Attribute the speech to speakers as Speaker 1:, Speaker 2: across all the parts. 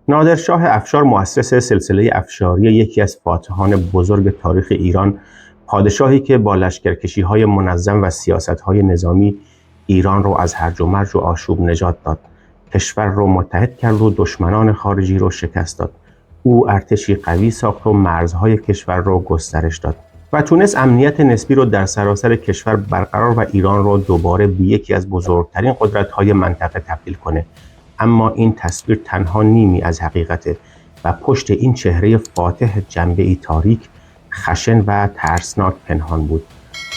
Speaker 1: نادرشاه افشار مؤسس سلسله افشاری، یکی از فاتحان بزرگ تاریخ ایران، پادشاهی که با لشکرکشی‌های منظم و سیاست‌های نظامی ایران رو از هرج و مرج و آشوب نجات داد، کشور رو متحد کرد و دشمنان خارجی رو شکست داد. او ارتشی قوی ساخت و مرزهای کشور رو گسترش داد و تونست امنیت نسبی رو در سراسر کشور برقرار و ایران رو دوباره به یکی از بزرگترین قدرت‌های منطقه تبدیل کنه. اما این تصویر تنها نیمی از حقیقته و پشت این چهره فاتح جنبه‌ای تاریک، خشن و ترسناک پنهان بود.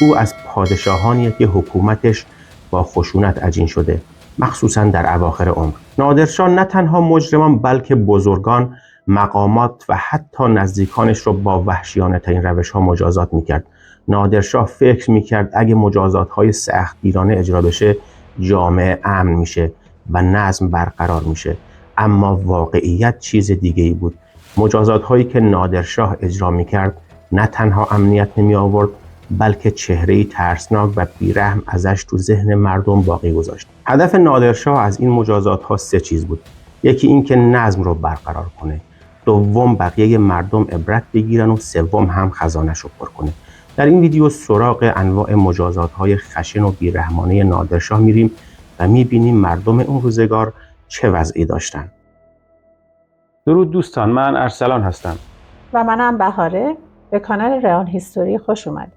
Speaker 1: او از پادشاهانیه که حکومتش با خشونت عجین شده، مخصوصا در اواخر عمر. نادرشاه نه تنها مجرمان بلکه بزرگان، مقامات و حتی نزدیکانش رو با وحشیانه‌ترین روش‌ها مجازات می‌کرد. نادرشاه فکر می‌کرد اگه مجازات‌های سختگیرانه اجرا بشه، جامعه امن میشه و نظم برقرار میشه. اما واقعیت چیز دیگه ای بود. مجازات هایی که نادرشاه اجرا میکرد نه تنها امنیت نمی آورد، بلکه چهره‌ای ترسناک و بیرحم ازش تو ذهن مردم باقی گذاشت. هدف نادرشاه از این مجازات ها 3 چیز بود. یکی این که نظم رو برقرار کنه، دوم بقیه مردم عبرت بگیرن و سوم هم خزانه‌ش رو پر کنه. در این ویدیو سراغ انواع مجازات های خشن و بیرحمانه نادرشاه میریم و میبینیم مردم اون روزگار چه وضعی داشتن.
Speaker 2: درود دوستان، من ارسلان هستم
Speaker 3: و منم بهاره. به کانال رئال هیستوری خوش اومدید.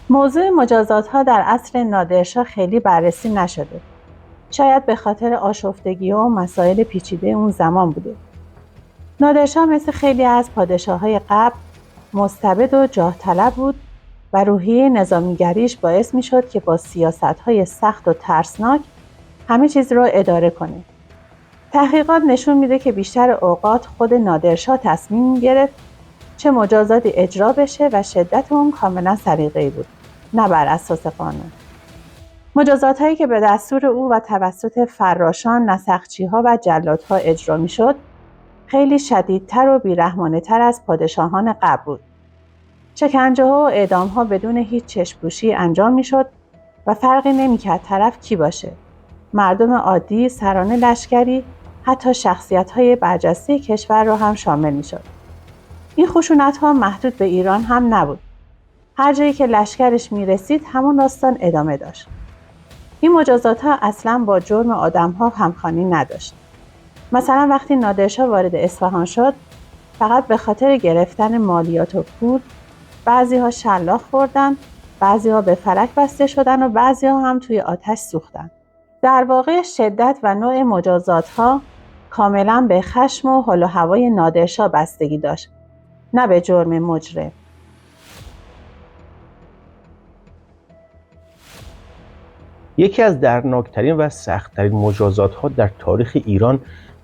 Speaker 3: موضوع مجازات ها در عصر نادرشاه خیلی بررسی نشده. شاید به خاطر آشفتگی و مسائل پیچیده اون زمان بوده. نادرشاه مثل خیلی از پادشاه‌های قبل مستبد و جاه طلب بود و روحیه نظامیگریش باعث میشد که با سیاست‌های سخت و ترسناک همه چیز رو اداره کنه. تحقیقات نشون میده که بیشتر اوقات خود نادرشاه تصمیم گرفت چه مجازاتی اجرا بشه و شدت اون کاملا سلیقه‌ای بود، نه بر اساس قانون. مجازات هایی که به دستور او و توسط فراشان، نسخچی‌ها و جلادها اجرا میشد، خیلی شدیدتر و بیرحمانه‌تر از پادشاهان قبل بود. شکنجه‌ها و اعدام‌ها بدون هیچ چشم‌پوشی انجام میشد و فرقی نمی‌کرد طرف کی باشه. مردم عادی، سران لشکری، حتی شخصیت‌های برجسته کشور را هم شامل می‌شد. این خشونت‌ها محدود به ایران هم نبود. هر جایی که لشکرش می‌رسید همون داستان ادامه داشت. این مجازات‌ها اصلاً با جرم آدم‌ها همخوانی نداشت. مثلا وقتی نادرشاه وارد اصفهان شد، فقط به خاطر گرفتن مالیات و پول، بعضی‌ها شلاق خوردن، بعضی‌ها به فلک بسته شدن و بعضی‌ها هم توی آتش سوختن. در واقع شدت و نوع مجازات‌ها کاملاً به خشم و حال و هوای نادرشاه بستگی داشت، نه به جرم مجرم.
Speaker 1: یکی از دردناکترین و سختترین مجازات ها در تاریخ ایران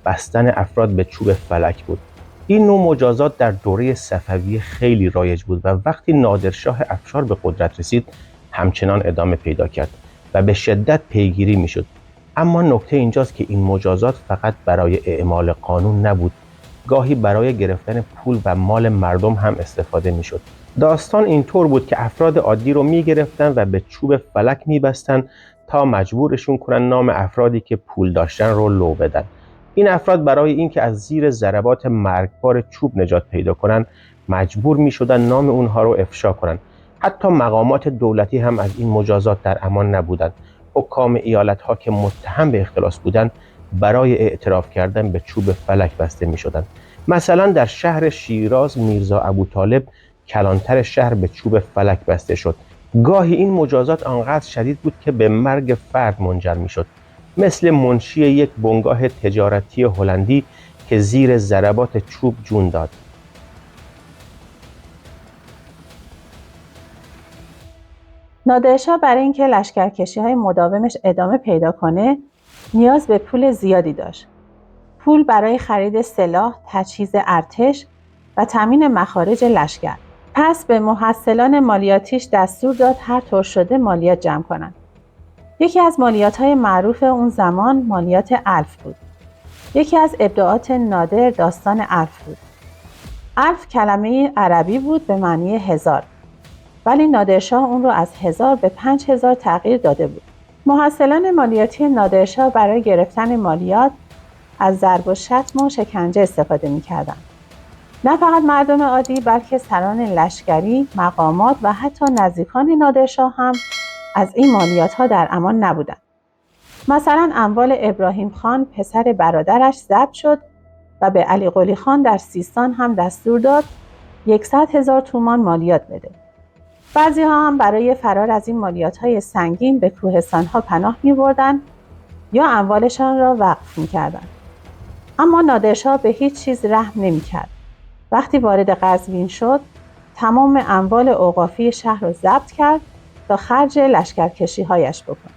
Speaker 1: بستن افراد به چوب فلک بود. این نوع مجازات در دوره صفویه خیلی رایج بود و وقتی نادرشاه افشار به قدرت رسید همچنان ادامه پیدا کرد و به شدت پیگیری میشد. اما نکته اینجاست که این مجازات فقط برای اعمال قانون نبود، گاهی برای گرفتن پول و مال مردم هم استفاده میشد. داستان اینطور بود که افراد عادی رو میگرفتن و به چوب فلک میبستن تا مجبورشون کنن نام افرادی که پول داشتن رو لو بدن. این افراد برای اینکه از زیر ضربات مرگبار چوب نجات پیدا کنن مجبور میشدن نام اونها رو افشا کنن. حتی مقامات دولتی هم از این مجازات در امان نبودند. حکام ایالت‌ها که متهم به اختلاس بودند برای اعتراف کردن به چوب فلک بسته میشدند. مثلا در شهر شیراز میرزا ابوطالب کلانتر شهر به چوب فلک بسته شد. گاهی این مجازات آنقدر شدید بود که به مرگ فرد منجر میشد، مثل منشی یک بنگاه تجارتی هلندی که زیر ضربات چوب جون داد.
Speaker 3: نادرشاه برای اینکه لشکرکشی‌های مداومش ادامه پیدا کنه، نیاز به پول زیادی داشت. پول برای خرید سلاح، تجهیز ارتش و تامین مخارج لشکر. پس به محصلان مالیاتیش دستور داد هر طور شده مالیات جمع کنند. یکی از مالیات‌های معروف اون زمان مالیات الف بود. یکی از ابداعات نادر داستان الف بود. الف کلمه عربی بود به معنی 1000. ولی نادرشاه اون رو از 1000 به 5000 تغییر داده بود. محصلان مالیاتی نادرشاه برای گرفتن مالیات از ضرب و شتم و شکنجه استفاده می‌کردند. نه فقط مردم عادی بلکه سران لشکری، مقامات و حتی نزدیکان نادرشاه هم از این مالیات‌ها در امان نبودند. مثلا اموال ابراهیم خان پسر برادرش ضبط شد و به علی قلی خان در سیستان هم دستور داد 100,000 تومان مالیات بده. بعضی‌ها هم برای فرار از این مالیات‌های سنگین به کوهستان‌ها پناه می‌بردند یا اموالشان را وقف می‌کردند. اما نادرشاه به هیچ چیز رحم نمی‌کرد. وقتی وارد قزوین شد، تمام اموال اوقافی شهر را ضبط کرد تا خرج لشکرکشی‌هایش بکند.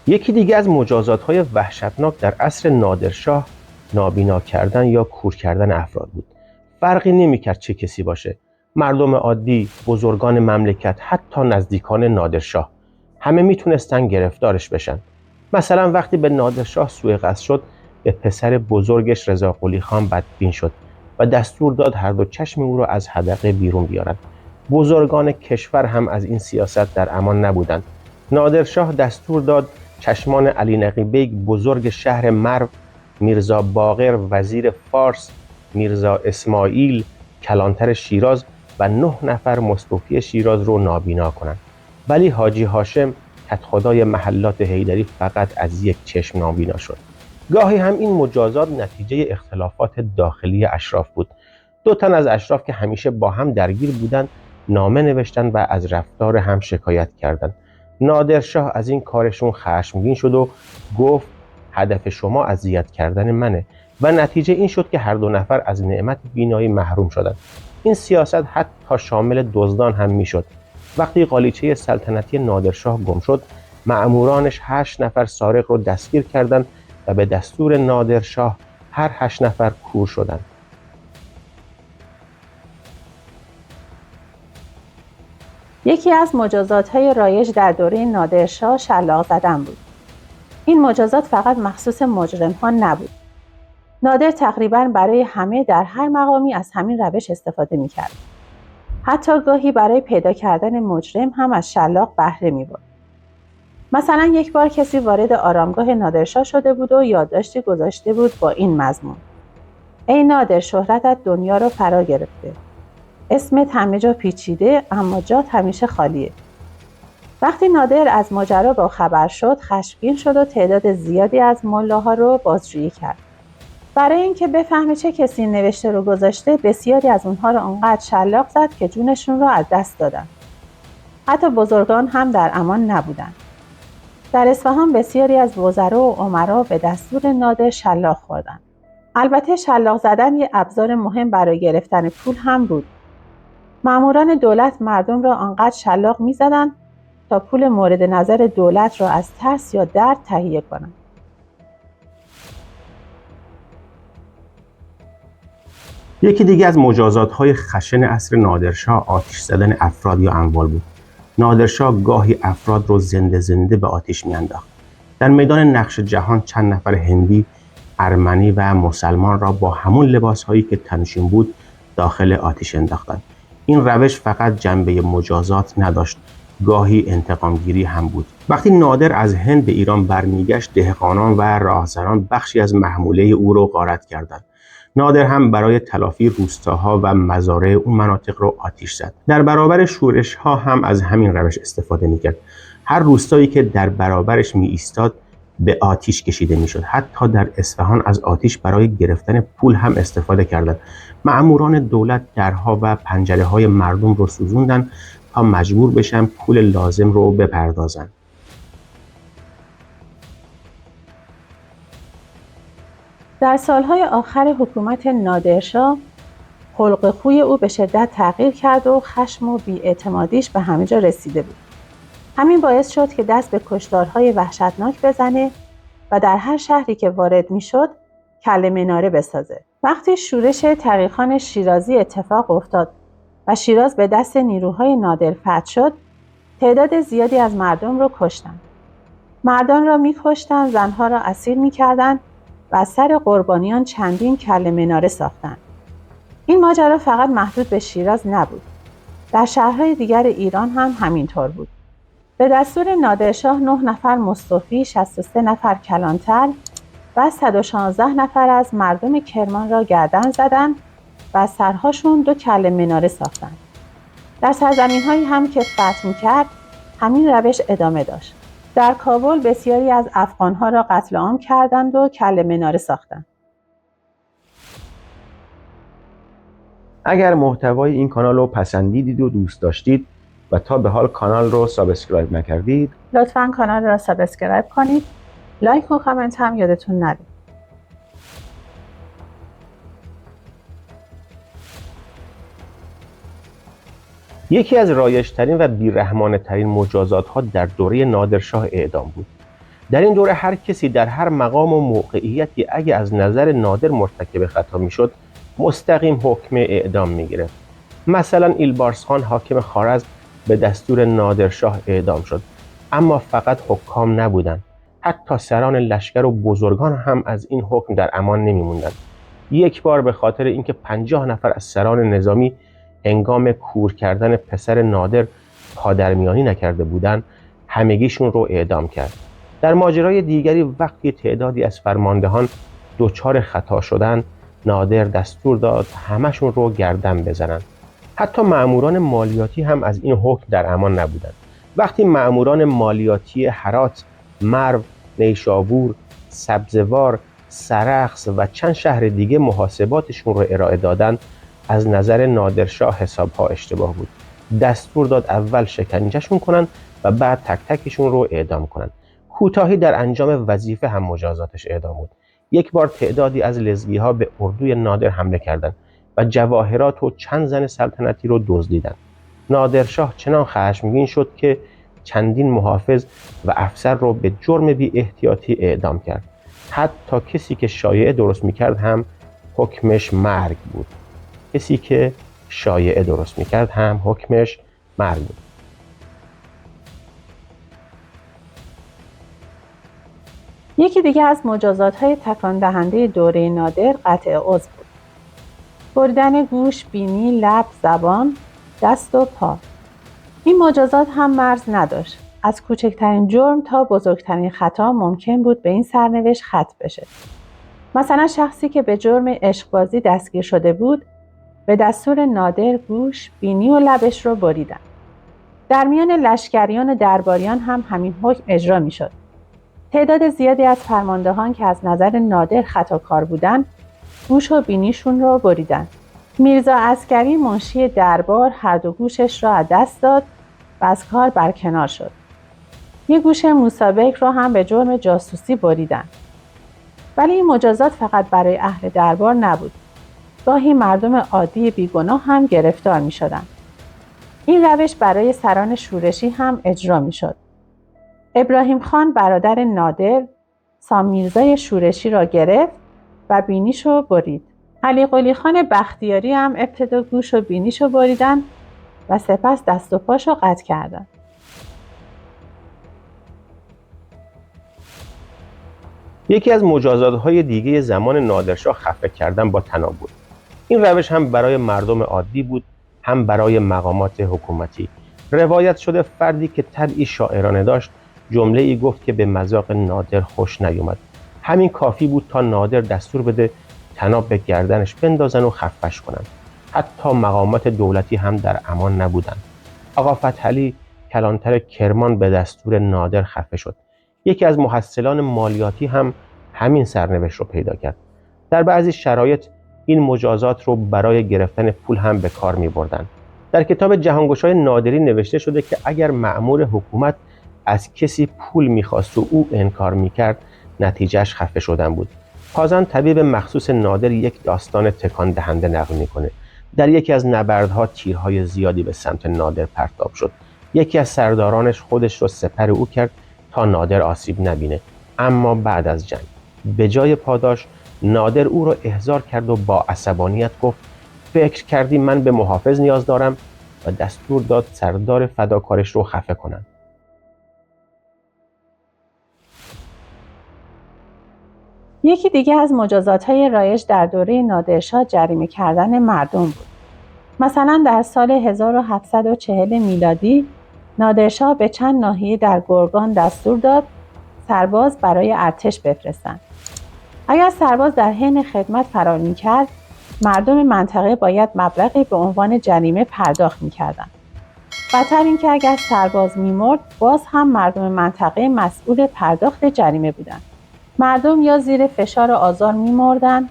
Speaker 1: یکی دیگه از مجازات‌های وحشتناک در عصر نادرشاه نابینا کردن یا کور کردن افراد بود. فرقی نمی‌کرد چه کسی باشه. مردم عادی، بزرگان مملکت، حتی نزدیکان نادرشاه، همه میتونستن گرفتارش بشن. مثلا وقتی به نادرشاه سوء قصد شد، به پسر بزرگش رضا قلی خان بدبین شد و دستور داد هر دو چشم او را از حدقه بیرون بیارن. بزرگان کشور هم از این سیاست در امان نبودند. نادرشاه دستور داد چشمان علی نقی بیگ بزرگ شهر مرو، میرزا باقر وزیر فارس، میرزا اسماعیل کلانتر شیراز و 9 نفر مستوفی شیراز رو نابینا کنند. ولی حاجی هاشم کدخدای محلات حیدری فقط از یک چشم نابینا شد. گاهی هم این مجازات نتیجه اختلافات داخلی اشراف بود. 2 تن از اشراف که همیشه با هم درگیر بودند نامه نوشتن و از رفتار هم شکایت کردند. نادرشاه از این کارشون خشمگین شد و گفت هدف شما اذیت کردن منه و نتیجه این شد که هر 2 نفر از نعمت بینایی محروم شدند. این سیاست حتی شامل دزدان هم میشد. وقتی قالیچه سلطنتی نادرشاه گم شد، مأمورانش 8 نفر سارق رو دستگیر کردند و به دستور نادرشاه هر 8 نفر کور شدند.
Speaker 3: یکی از مجازات‌های رایج در دوره نادرشاه شلاق زدن بود. این مجازات فقط مخصوص مجرم‌ها نبود. نادر تقریباً برای همه در هر مقامی از همین روش استفاده می‌کرد. حتی گاهی برای پیدا کردن مجرم هم از شلاق بهره می‌برد. مثلا یک بار کسی وارد آرامگاه نادرشاه شده بود و یادداشتی گذاشته بود با این مضمون: ای نادر، شهرتت دنیا رو فرا گرفته. اسمت همه جا پیچیده اما جات همیشه خالیه. وقتی نادر از ماجرا با خبر شد، خشمگین شد و تعداد زیادی از ملاها رو بازجویی کرد. برای اینکه بفهمه چه کسی نوشته رو گذاشته، بسیاری از اونها رو انقدر شلاق زد که جونشون رو از دست دادن. حتی بزرگان هم در امان نبودن. در اصفهان بسیاری از وزرا و امرا به دستور نادر شلاق خوردند. البته شلاق زدن یه ابزار مهم برای گرفتن پول هم بود. ماموران دولت مردم را آنقدر شلاق می‌زدند تا پول مورد نظر دولت را از ترس یا درد تهیه کنند.
Speaker 1: یکی دیگه از مجازات‌های خشن عصر نادرشاه آتش زدن افراد یا اموال بود. نادرشاه گاهی افراد رو زنده زنده به آتش می‌انداخت. در میدان نقش جهان چند نفر هندی، ارمنی و مسلمان را با همون لباس‌هایی که تنشون بود داخل آتش انداختند. این روش فقط جنبه مجازات نداشت، گاهی انتقامگیری هم بود. وقتی نادر از هند به ایران برمیگشت، دهقانان و راهزنان بخشی از محموله او را غارت کردند. نادر هم برای تلافی روستاها و مزارع اون مناطق رو آتش زد. در برابر شورش‌ها هم از همین روش استفاده می‌کرد. هر روستایی که در برابرش می‌ایستاد به آتش کشیده می‌شد. حتی در اصفهان از آتش برای گرفتن پول هم استفاده کردند. مأموران دولت درها و پنجره‌های مردم رو سوزوندن تا مجبور بشن پول لازم رو بپردازن.
Speaker 3: در سالهای آخر حکومت نادرشاه، خلق خوی او به شدت تغییر کرد و خشم و بی‌اعتمادیش به همه جا رسیده بود. همین باعث شد که دست به کشتارهای وحشتناک بزنه و در هر شهری که وارد میشد کله مناره بسازه. وقتی شورش تقی‌خان شیرازی اتفاق افتاد و شیراز به دست نیروهای نادر فتح شد، تعداد زیادی از مردم رو کشتند. مردان را می‌کشتند، زنها را اسیر می‌کردند و از سر قربانیان چندین کله مناره ساختند. این ماجرا فقط محدود به شیراز نبود. در شهرهای دیگر ایران هم همینطور بود. به دستور نادرشاه 9 نفر مستوفی، 63 نفر کلانتر و 116 نفر از مردم کرمان را گردن زدند و از سرهاشون 2 کله مناره ساختند. در سرزمین‌هایی هم که فتح می‌کرد همین روش ادامه داشت. در کابل بسیاری از افغان‌ها را قتل عام کردند و کله مناره ساختند.
Speaker 1: اگر محتوای این کانال رو پسندیدید و دوست داشتید و تا به حال کانال رو سابسکرایب نکردید،
Speaker 3: لطفاً کانال را سابسکرایب کنید. لایک و کامنت هم یادتون نره.
Speaker 1: یکی از رایج‌ترین و بی‌رحمانه‌ترین مجازات‌ها در دوره نادرشاه اعدام بود. در این دوره هر کسی در هر مقام و موقعیتی اگه از نظر نادر مرتکب خطا میشد، مستقیم حکم اعدام میگرفت. مثلا ایلبارس خان حاکم خوارزم به دستور نادرشاه اعدام شد، اما فقط حکام نبودند، حتی سران لشکر و بزرگان هم از این حکم در امان نمیموندند. یک بار به خاطر اینکه 50 نفر از سران نظامی هنگام کور کردن پسر نادر پادرمیانی نکرده بودند، همگیشون رو اعدام کرد. در ماجرای دیگری وقتی تعدادی از فرماندهان دچار خطا شدند، نادر دستور داد همشون رو گردن بزنند. حتی مأموران مالیاتی هم از این حکم در امان نبودند. وقتی مأموران مالیاتی هرات، مرو، نیشابور، سبزوار، سرخس و چند شهر دیگه محاسباتشون رو ارائه دادند، از نظر نادرشاه حسابها اشتباه بود. دستور داد اول شکنجهشون کنن و بعد تک تکشون رو اعدام کنن. کوتاهی در انجام وظیفه هم مجازاتش اعدام بود. یک بار تعدادی از لزگی‌ها به اردوی نادر حمله کردند و جواهرات و چند زن سلطنتی رو دزدیدند. نادرشاه چنان خشمگین شد که چندین محافظ و افسر رو به جرم بی احتیاطی اعدام کرد. حتی کسی که شایعه درست می‌کرد هم حکمش مرگ بود.
Speaker 3: یکی دیگه از مجازات‌های تکان دهنده دوره نادر قطع عضو بود. بریدن گوش، بینی، لب، زبان، دست و پا. این مجازات هم مرز نداشت. از کوچکترین جرم تا بزرگترین خطا ممکن بود به این سرنوشت ختم بشه. مثلا شخصی که به جرم عشقبازی دستگیر شده بود، به دستور نادر گوش، بینی و لبش رو بریدن. در میان لشکریان و درباریان هم همین حکم اجرا میشد. تعداد زیادی از فرماندهان که از نظر نادر خطاکار بودند، گوش و بینیشون رو بریدن. میرزا عسکری منشی دربار هر 2 گوشش را از دست داد و از کار برکنار شد. یک گوش موسی رو هم به جرم جاسوسی بریدن. ولی این مجازات فقط برای اهل دربار نبود. گاهی مردم عادی بیگناه هم گرفتار می شدن. این روش برای سران شورشی هم اجرا می شد. ابراهیم خان برادر نادر سام میرزای شورشی را گرفت و بینیشو برید. علی قلی خان بختیاری هم ابتدا گوش و بینیشو بریدن و سپس دست و پاشو قطع کردند.
Speaker 1: یکی از مجازات‌های دیگه زمان نادرشاه خفه کردن با طناب بود. این روش هم برای مردم عادی بود، هم برای مقامات حکومتی. روایت شده فردی که طبعی شاعرانه داشت، جمله‌ای گفت که به مذاق نادر خوش نیامد. همین کافی بود تا نادر دستور بده طناب به گردنش بندازن و خفش کنن. حتی مقامات دولتی هم در امان نبودند. آقا فتحعلی کلانتر کرمان به دستور نادر خفه شد. یکی از محصلان مالیاتی هم همین سرنوشت رو پیدا کرد. در بعضی شرایط این مجازات رو برای گرفتن پول هم به کار می بردن. در کتاب جهانگشای نادری نوشته شده که اگر مأمور حکومت از کسی پول می‌خواست و او انکار می‌کرد، نتیجهش خفه شدن بود. پازن طبیب مخصوص نادر یک داستان تکان دهنده نقل می‌کنه. در یکی از نبردها تیرهای زیادی به سمت نادر پرتاب شد. یکی از سردارانش خودش رو سپر او کرد تا نادر آسیب نبینه. اما بعد از جنگ به جای پاداش نادر او را احضار کرد و با عصبانیت گفت فکر کردی من به محافظ نیاز دارم و دستور داد سردار فداکارش رو خفه کنند.
Speaker 3: یکی دیگه از مجازات‌های رایج در دوره نادرشاه جریمه کردن مردم بود. مثلا در سال 1740 میلادی نادرشاه به چند ناحیه در گرگان دستور داد سرباز برای ارتش بفرستند. اگر سرباز در حین خدمت فرار می‌کرد، مردم منطقه باید مبلغی به عنوان جریمه پرداخت می‌کردند. بدتر اینکه اگر سرباز می‌مرد، باز هم مردم منطقه مسئول پرداخت جریمه بودند. مردم یا زیر فشار و آزار می‌مردند،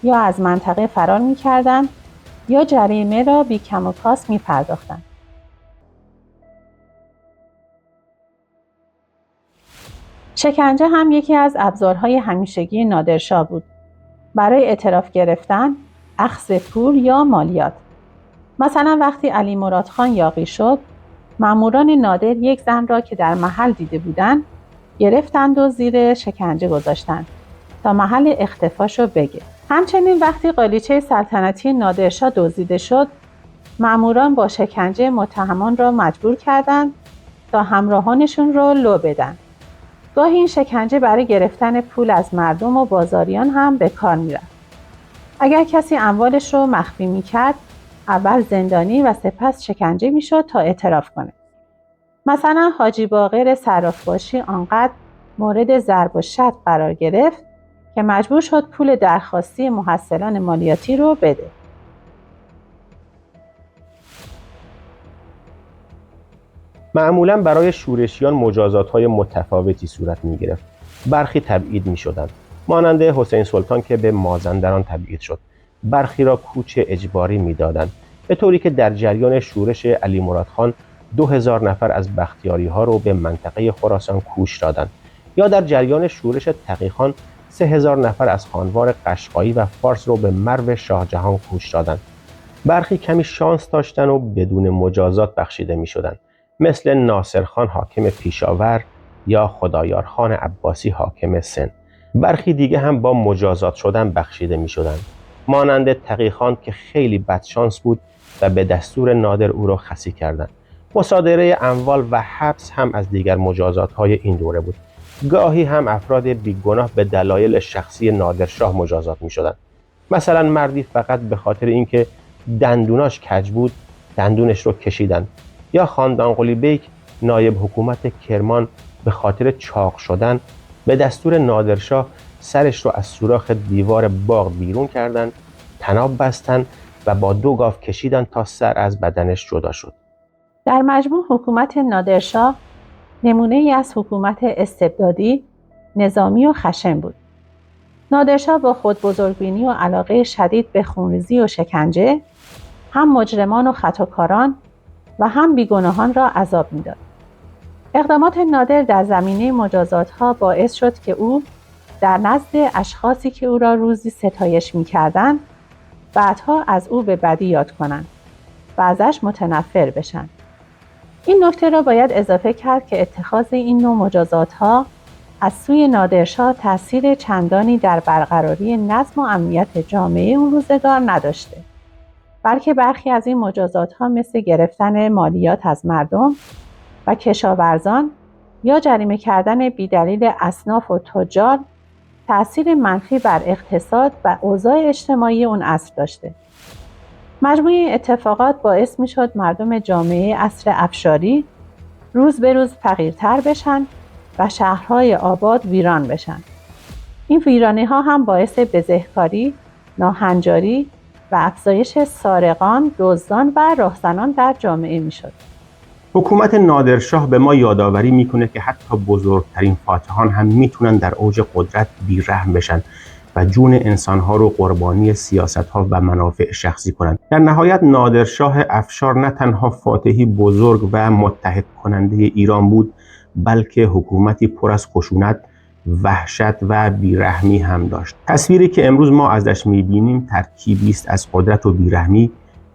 Speaker 3: یا از منطقه فرار می‌کردند، یا جریمه را بی کم و کاست می‌پرداختند. شکنجه هم یکی از ابزارهای همیشگی نادرشاه بود برای اعتراف گرفتن، اخذ پول یا مالیات. مثلا وقتی علی مراد خان یاغی شد، ماموران نادر یک زن را که در محل دیده بودند گرفتند و زیر شکنجه گذاشتند تا محل اختفاشو بگه. همچنین وقتی قالیچه سلطنتی نادرشاه دزدیده شد، ماموران با شکنجه متهمان را مجبور کردند تا همراهانشون را لو بدن. گاهی این شکنجه برای گرفتن پول از مردم و بازاریان هم به کار میرفت. اگر کسی اموالش رو مخفی میکرد، اول زندانی و سپس شکنجه میشد تا اعتراف کنه. مثلا حاجی باقر صرافباشی آنقدر مورد ضرب و شتم قرار گرفت که مجبور شد پول درخواستی محصلان مالیاتی رو بده.
Speaker 1: معمولا برای شورشیان مجازات‌های متفاوتی صورت می‌گرفت. برخی تبعید می‌شدند، مانند حسین سلطان که به مازندران تبعید شد. برخی را کوچ اجباری می‌دادند، به طوری که در جریان شورش علی مراد خان 2000 نفر از بختیاری‌ها رو به منطقه خراسان کوچ دادند، یا در جریان شورش تقی‌خان 3000 نفر از خانوار قشقایی و فارس رو به مرو شاهجهان کوچ دادند. برخی کمی شانس داشتند و بدون مجازات بخشیده می‌شدند، مثل ناصرخان حاکم پیشاور یا خدایارخان عباسی حاکم سن. برخی دیگه هم با مجازات شدن بخشیده می شدن، مانند تقی‌خان که خیلی بدشانس بود و به دستور نادر او را خصی کردند. مصادره اموال و حبس هم از دیگر مجازات‌های این دوره بود. گاهی هم افراد بیگناه به دلایل شخصی نادرشاه مجازات می شدند. مثلا مردی فقط به خاطر اینکه دندوناش کج بود دندونش رو کشیدن، یا خاندان قلی بیک نایب حکومت کرمان به خاطر چاق شدن به دستور نادرشاه سرش رو از سوراخ دیوار باغ بیرون کردن، طناب بستن و با 2 گاو کشیدن تا سر از بدنش جدا شد.
Speaker 3: در مجموع حکومت نادرشاه نمونه‌ای از حکومت استبدادی، نظامی و خشن بود. نادرشاه با خود بزرگبینی و علاقه شدید به خونریزی و شکنجه، هم مجرمان و خطاکاران و هم بیگناهان را عذاب می‌داد. اقدامات نادر در زمینه مجازات‌ها باعث شد که او در نزد اشخاصی که او را روزی ستایش می‌کردند، بعدها از او به بدی یاد کنند و ازش متنفر بشن. این نکته را باید اضافه کرد که اتخاذ این نوع مجازات‌ها از سوی نادرشاه تأثیر چندانی در برقراری نظم و امنیت جامعه اون روزگار نداشته، بلکه برخی از این مجازات‌ها مثل گرفتن مالیات از مردم و کشاورزان یا جریمه کردن بیدلیل اصناف و تجار تأثیر منفی بر اقتصاد و اوضاع اجتماعی اون عصر داشته. مجموعه اتفاقات باعث می‌شد مردم جامعه عصر افشاری روز به روز فقیرتر بشن و شهرهای آباد ویران بشن. این ویرانی‌ها هم باعث بزهکاری، ناهنجاری و افزایش سارقان، دزدان و راهزنان در جامعه می‌شد.
Speaker 1: حکومت نادرشاه به ما یادآوری میکنه که حتی بزرگترین فاتحان هم میتونن در اوج قدرت بیرحم بشن و جون انسانها رو قربانی سیاستها و منافع شخصی کنند. در نهایت نادرشاه افشار نه تنها فاتحی بزرگ و متحد کننده ایران بود، بلکه حکومتی پر از خشونت، وحشت و بیرحمی هم داشت. تصویری که امروز ما ازش میبینیم ترکیبی است از قدرت و بیرحمی،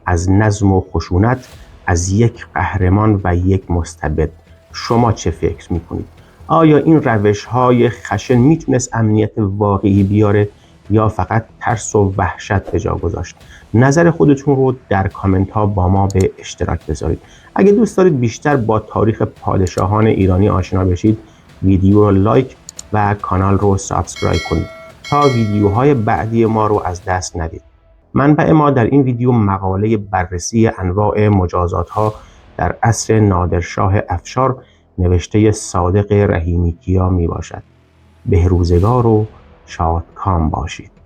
Speaker 1: از نظم و خشونت، از یک قهرمان و یک مستبد. شما چه فکر میکنید؟ آیا این روش‌های خشن میتونست امنیت واقعی بیاره یا فقط ترس و وحشت به جا گذاشت؟ نظر خودتون رو در کامنت ها با ما به اشتراک بذارید. اگه دوست دارید بیشتر با تاریخ پادشاهان ایرانی آشنا بشید، ویدیو رو لایک و کانال رو سابسکرایب کنید تا ویدیوهای بعدی ما رو از دست ندید. منبع ما در این ویدیو مقاله بررسی انواع مجازات‌ها در عصر نادرشاه افشار نوشته صادق رحیمی کیا می باشد. بهروزگار و شادکام باشید.